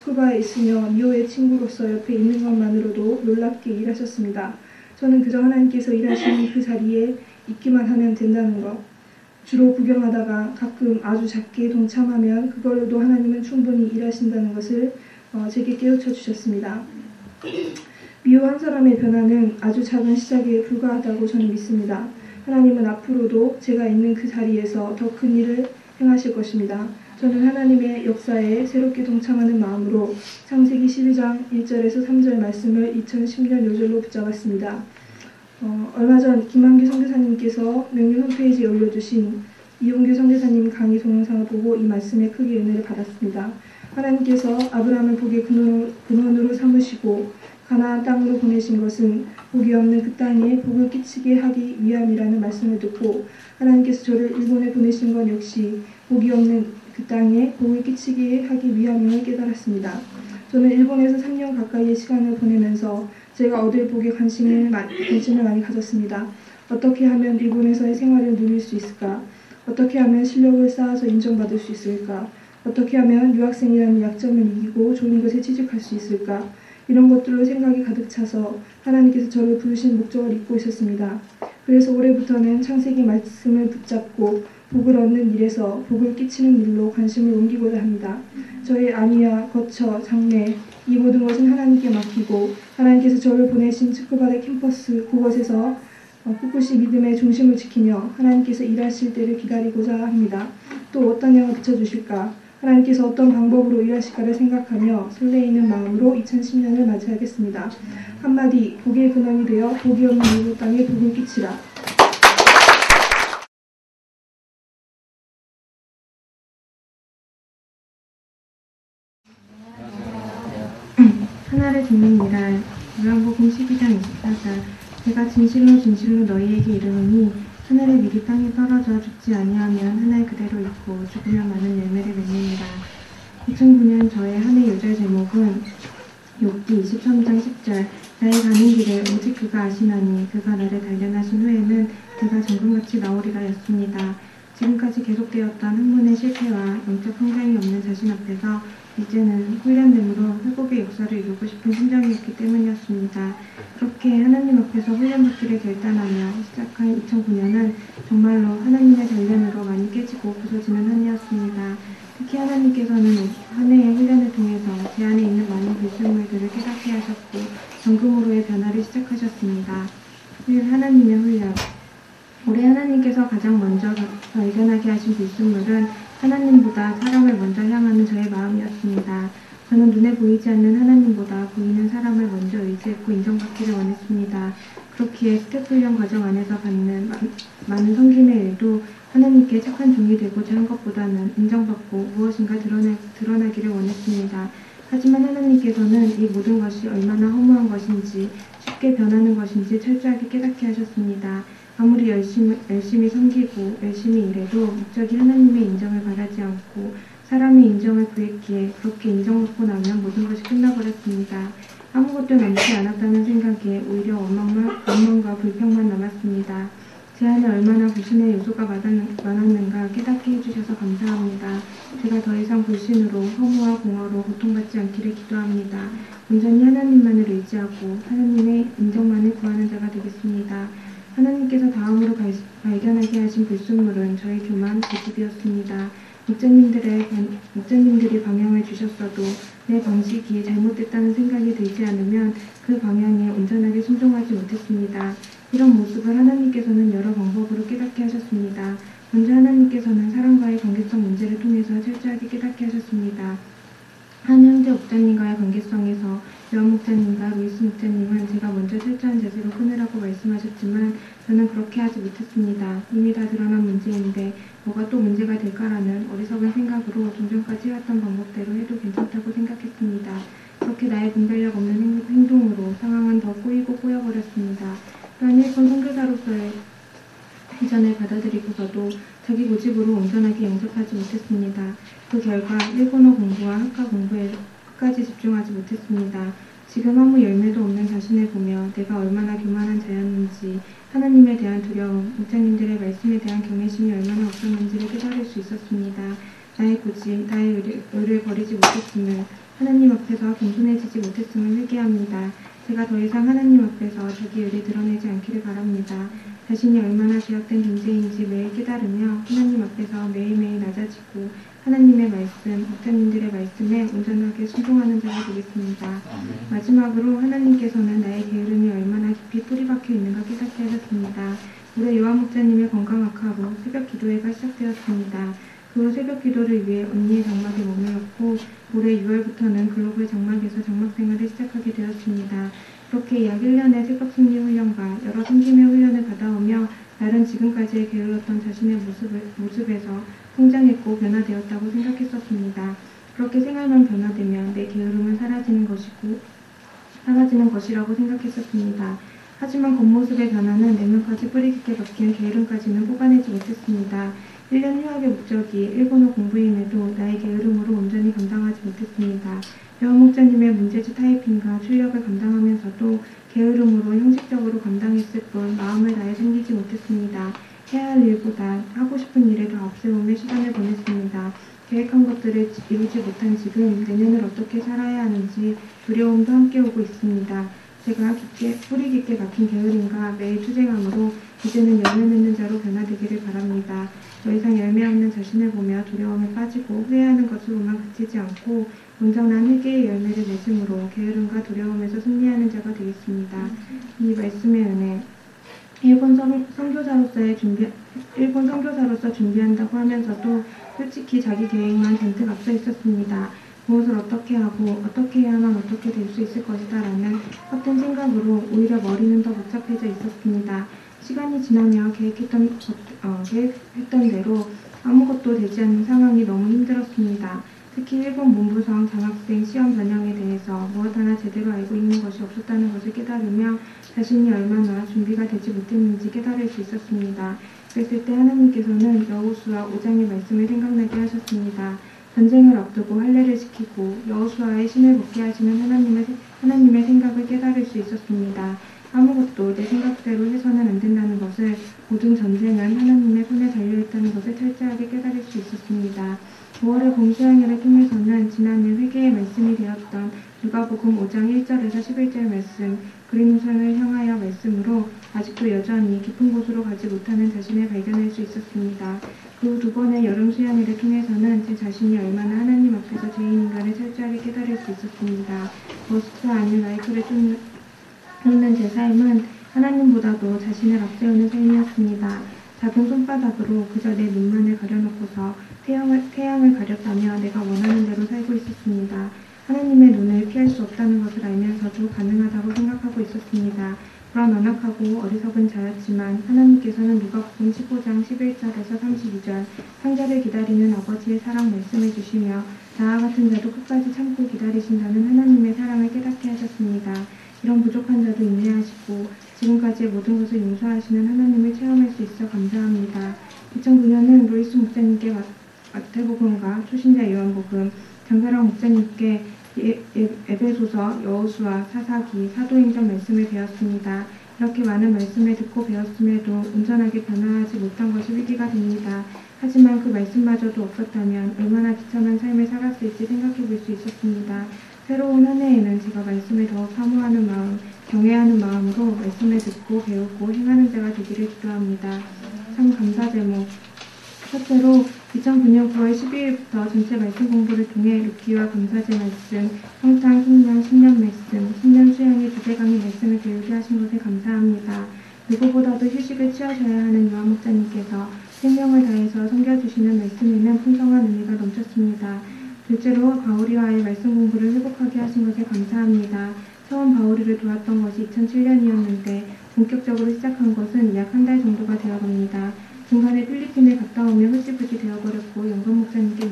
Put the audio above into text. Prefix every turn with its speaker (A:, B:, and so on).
A: 모스크바에 있으며 미호의 친구로서 옆에 있는 것만으로도 놀랍게 일하셨습니다. 저는 그저 하나님께서 일하시는 그 자리에 있기만 하면 된다는 것, 주로 구경하다가 가끔 아주 작게 동참하면 그걸로도 하나님은 충분히 일하신다는 것을 제게 깨우쳐 주셨습니다. 미호 한 사람의 변화는 아주 작은 시작에 불과하다고 저는 믿습니다. 하나님은 앞으로도 제가 있는 그 자리에서 더 큰 일을 행하실 것입니다. 저는 하나님의 역사에 새롭게 동참하는 마음으로 창세기 12장 1절에서 3절 말씀을 2010년 요절로 붙잡았습니다. 얼마 전 김한규 선교사님께서 명륜 홈페이지에 올려주신 이용규 선교사님 강의 동영상을 보고 이 말씀에 크게 은혜를 받았습니다. 하나님께서 아브라함을 복의 근원으로 삼으시고 가나안 땅으로 보내신 것은 복이 없는 그 땅에 복을 끼치게 하기 위함이라는 말씀을 듣고 하나님께서 저를 일본에 보내신 것 역시 복이 없는 그 땅에 복을 끼치게 하기 위함임을 깨달았습니다. 저는 일본에서 3년 가까이의 시간을 보내면서 제가 얻을 복에 관심을 많이 가졌습니다. 어떻게 하면 일본에서의 생활을 누릴 수 있을까? 어떻게 하면 실력을 쌓아서 인정받을 수 있을까? 어떻게 하면 유학생이라는 약점을 이기고 좋은 곳에 취직할 수 있을까? 이런 것들로 생각이 가득 차서 하나님께서 저를 부르신 목적을 잊고 있었습니다. 그래서 올해부터는 창세기 말씀을 붙잡고 복을 얻는 일에서 복을 끼치는 일로 관심을 옮기고자 합니다. 저의 아니야, 거처, 장래 이 모든 것은 하나님께 맡기고 하나님께서 저를 보내신 츠쿠바대 캠퍼스 그곳에서 꿋꿋이 믿음의 중심을 지키며 하나님께서 일하실 때를 기다리고자 합니다. 또 어떤 영을 비춰주실까? 하나님께서 어떤 방법으로 일하실까를 생각하며 설레이는 마음으로 2010년을 맞이하겠습니다. 한마디, 복의 근원이 되어 복이 없는 일본 땅에 복을 끼치라.
B: 하나를 듣느니라. 요한복음 12장 24절. 내가 진실로 너희에게 이르노니 하늘의 밀이 땅에 떨어져 죽지 아니하면 하늘 그대로 있고 죽으면 많은 열매를 맺느니라. 2009년 저의 한 해 요절 제목은 욥기 23장 10절. 나의 가는 길에 오직 그가 아시나니 그가 나를 단련하신 후에는 그가 정금같이 나오리라 였습니다. 지금까지 계속되었던 학문의 실패와 영적 성장이 없는 자신 앞에서 이제는 훈련됨으로 회복의 역사를 이루고 싶은 심정이었기 때문이었습니다. 그렇게 하나님 앞에서 훈련받기를 결단하며 시작한 2009년은 정말로 하나님의 단련으로 많이 깨지고 부서지는 한 해였습니다. 특히 하나님께서는 한 해의 훈련을 통해서 제 안에 있는 많은 불순물들을 깨닫게 하셨고 정금으로의 변화를 시작하셨습니다. 하나님의 훈련. 올해 하나님께서 가장 먼저 발견하게 하신 불순물은 하나님보다 사람을 먼저 향하는 저의 마음이었습니다. 저는 눈에 보이지 않는 하나님보다 보이는 사람을 먼저 의지했고 인정받기를 원했습니다. 그렇기에 스태프 훈련 과정 안에서 받는 많은 섬김의 일도 하나님께 착한 종이 되고자 한 것보다는 인정받고 무엇인가 드러나기를 원했습니다. 하지만 하나님께서는 이 모든 것이 얼마나 허무한 것인지 쉽게 변하는 것인지 철저하게 깨닫게 하셨습니다. 아무리 열심히 섬기고 열심히 일해도 목적이 하나님의 인정을 바라지 않고 사람의 인정을 구했기에 그렇게 인정받고 나면 모든 것이 끝나버렸습니다. 아무것도 남지 않았다는 생각에 오히려 원망과 불평만 남았습니다. 제 안에 얼마나 불신의 요소가 많았는가 깨닫게 해주셔서 감사합니다. 제가 더 이상 불신으로 허무와 공허로 고통받지 않기를 기도합니다. 온전히 하나님만을 의지하고 하나님의 인정만을 구하는 자가 되겠습니다. 하나님께서 다음으로 발견하게 하신 불순물은 저희 교만 고집이었습니다. 목자님들이 방향을 주셨어도 내 방식이 잘못됐다는 생각이 들지 않으면 그 방향에 온전하게 순종하지 못했습니다. 이런 모습을 하나님께서는 여러 방법으로 깨닫게 하셨습니다. 먼저 하나님께서는 사람과의 관계성 문제를 통해서 철저하게 깨닫게 하셨습니다. 한 형제 목자님과의 관계성에서 요한 목자님과 루이스 목자님은 제가 먼저 철저한 자세로 끊으라고 말씀하셨지만 저는 그렇게 하지 못했습니다. 이미 다 드러난 문제인데 뭐가 또 문제가 될까라는 어리석은 생각으로 종전까지 해왔던 방법대로 해도 괜찮다고 생각했습니다. 그렇게 나의 분별력 없는 행동으로 상황은 더 꼬여버렸습니다. 또한 일본 선교사로서의 비전을 받아들이고서도 자기 고집으로 온전하게 영접하지 못했습니다. 그 결과 일본어 공부와 학과 공부에 끝까지 집중하지 못했습니다. 지금 아무 열매도 없는 자신을 보며 내가 얼마나 교만한 자였는지 하나님에 대한 두려움, 목자님들의 말씀에 대한 경외심이 얼마나 없었는지를 깨달을 수 있었습니다. 나의 고집, 나의 의를 버리지 못했음을 하나님 앞에서 겸손해지지 못했음을 회개합니다. 제가 더 이상 하나님 앞에서 자기 의를 드러내지 않기를 바랍니다. 자신이 얼마나 죄악된 존재인지 매일 깨달으며 하나님 앞에서 매일매일 낮아지고 하나님의 말씀, 목사님들의 말씀에 온전하게 순종하는 자가 되겠습니다. 마지막으로 하나님께서는 나의 게으름이 얼마나 깊이 뿌리박혀 있는가 깨닫게 하셨습니다. 올해 요한 목사님의 건강 악화로 새벽 기도회가 시작되었습니다. 그 후 새벽 기도를 위해 언니의 장막에 머물렀고 올해 6월부터는 글로벌 장막에서 장막 생활을 시작하게 되었습니다. 그렇게 약 1년의 새벽 승리 훈련과 여러 섬김의 훈련을 받아오며 나는 지금까지의 게을렀던 자신의 모습에서 성장했고 변화되었다고 생각했었습니다. 그렇게 생활만 변화되면 내 게으름은 사라지는 것이라고 생각했었습니다. 하지만 겉모습의 변화는 내면까지 뿌리 깊게 박힌 게으름까지는 뽑아내지 못했습니다. 1년 휴학의 목적이 일본어 공부임에도 나의 게으름으로 온전히 감당하지 못했습니다. 요한 목사님의 문제지 타이핑과 출력을 감당하면서도 게으름으로 형식적으로 감당했을 뿐 마음을 다해 섬기지 못했습니다. 해야 할 일보다 하고 싶은 일에 더 앞세우며 시간을 보냈습니다. 계획한 것들을 이루지 못한 지금 내년을 어떻게 살아야 하는지 두려움도 함께 오고 있습니다. 제가 뿌리 깊게 박힌 게으름과 매일 투쟁함으로 이제는 열매 맺는 자로 변화되기를 바랍니다. 더 이상 열매 없는 자신을 보며 두려움에 빠지고 후회하는 것으로만 그치지 않고 온전한 회개의 열매를 맺음으로 게으름과 두려움에서 승리하는 자가 되겠습니다. 이 말씀의 은혜. 일본 선교사로서 준비한다고 하면서도 솔직히 자기 계획만 잔뜩 앞서 있었습니다. 무엇을 어떻게 하고 어떻게 해야만 어떻게 될 수 있을 것이다 라는 헛된 생각으로 오히려 머리는 더 복잡해져 있었습니다. 시간이 지나며 계획했던 대로 아무것도 되지 않는 상황이 너무 힘들었습니다. 특히 일본 문부성 장학생 시험 전형에 대해서 무엇 하나 제대로 알고 있는 것이 없었다는 것을 깨달으며 자신이 얼마나 준비가 되지 못했는지 깨달을 수 있었습니다. 그랬을 때 하나님께서는 여호수아 5장의 말씀을 생각나게 하셨습니다. 전쟁을 앞두고 할례를 시키고 여호수아의 신을 벗게 하시는 하나님의 생각을 깨달을 수 있었습니다. 아무것도 내 생각대로 해서는 안 된다는 것을, 모든 전쟁은 하나님의 손에 달려있다는 것을 철저하게 깨달을 수 있었습니다. 5월의 봄수양회를 통해서는 지난해 회개의 말씀이 되었던 누가복음 5장 1절에서 11절 말씀, 그리스도를 향하여 말씀으로 아직도 여전히 깊은 곳으로 가지 못하는 자신을 발견할 수 있었습니다. 그 두 번의 여름 수양회를 통해서는 제 자신이 얼마나 하나님 앞에서 죄인인가를 철저하게 깨달을 수 있었습니다. 버스트 아닌 라이프를 쫓는 제 삶은 하나님보다도 자신을 앞세우는 삶이었습니다. 작은 손바닥으로 그저 내 눈만을 가려놓고서 태양을 가렸다며 내가 원하는 대로 살고 있었습니다. 하나님의 눈을 피할 수 없다는 것을 알면서도 가능하다고 생각하고 있었습니다. 그런 완악하고 어리석은 자였지만 하나님께서는 누가복음 15장 11절에서 32절 상자를 기다리는 아버지의 사랑 말씀해 주시며 나와 같은 자도 끝까지 참고 기다리신다는 하나님의 사랑을 깨닫게 하셨습니다. 이런 부족한 자도 인내하시고 지금까지의 모든 것을 용서하시는 하나님을 체험할 수 있어 감사합니다. 2009년은 로이스 목사님께 마태복음과 초신자 요한복음, 장사랑 목사님께 에베소서, 여호수아, 사사기, 사도행전 말씀을 배웠습니다. 이렇게 많은 말씀을 듣고 배웠음에도 온전하게 변화하지 못한 것이 위기가 됩니다. 하지만 그 말씀마저도 없었다면 얼마나 비참한 삶을 살았을지 생각해 볼 수 있었습니다. 새로운 한 해에는 제가 말씀을 더 사모하는 마음, 경외하는 마음으로 말씀을 듣고 배우고 행하는 자가 되기를 기도합니다. 참 감사 제목. 첫째로 2009년 9월 12일부터 전체 말씀 공부를 통해 루키와 감사제 말씀, 성탄, 성령, 신년 말씀, 신년 수양의 두대 강의 말씀을 배우게 하신 것에 감사합니다. 누구보다도 휴식을 취하셔야 하는 요한 목사님께서 생명을 다해서 섬겨주시는 말씀에는 풍성한 의미가 넘쳤습니다. 둘째로 바울이와의 말씀 공부를 회복하게 하신 것에 감사합니다. 처음 바울이를 도왔던 것이 2007년이었는데 본격적으로 시작한 것은 약 한 달 정도가 되어갑니다. 중간에 필리핀에 갔다 오며 흐지부지 되어버렸고 영감 목사님께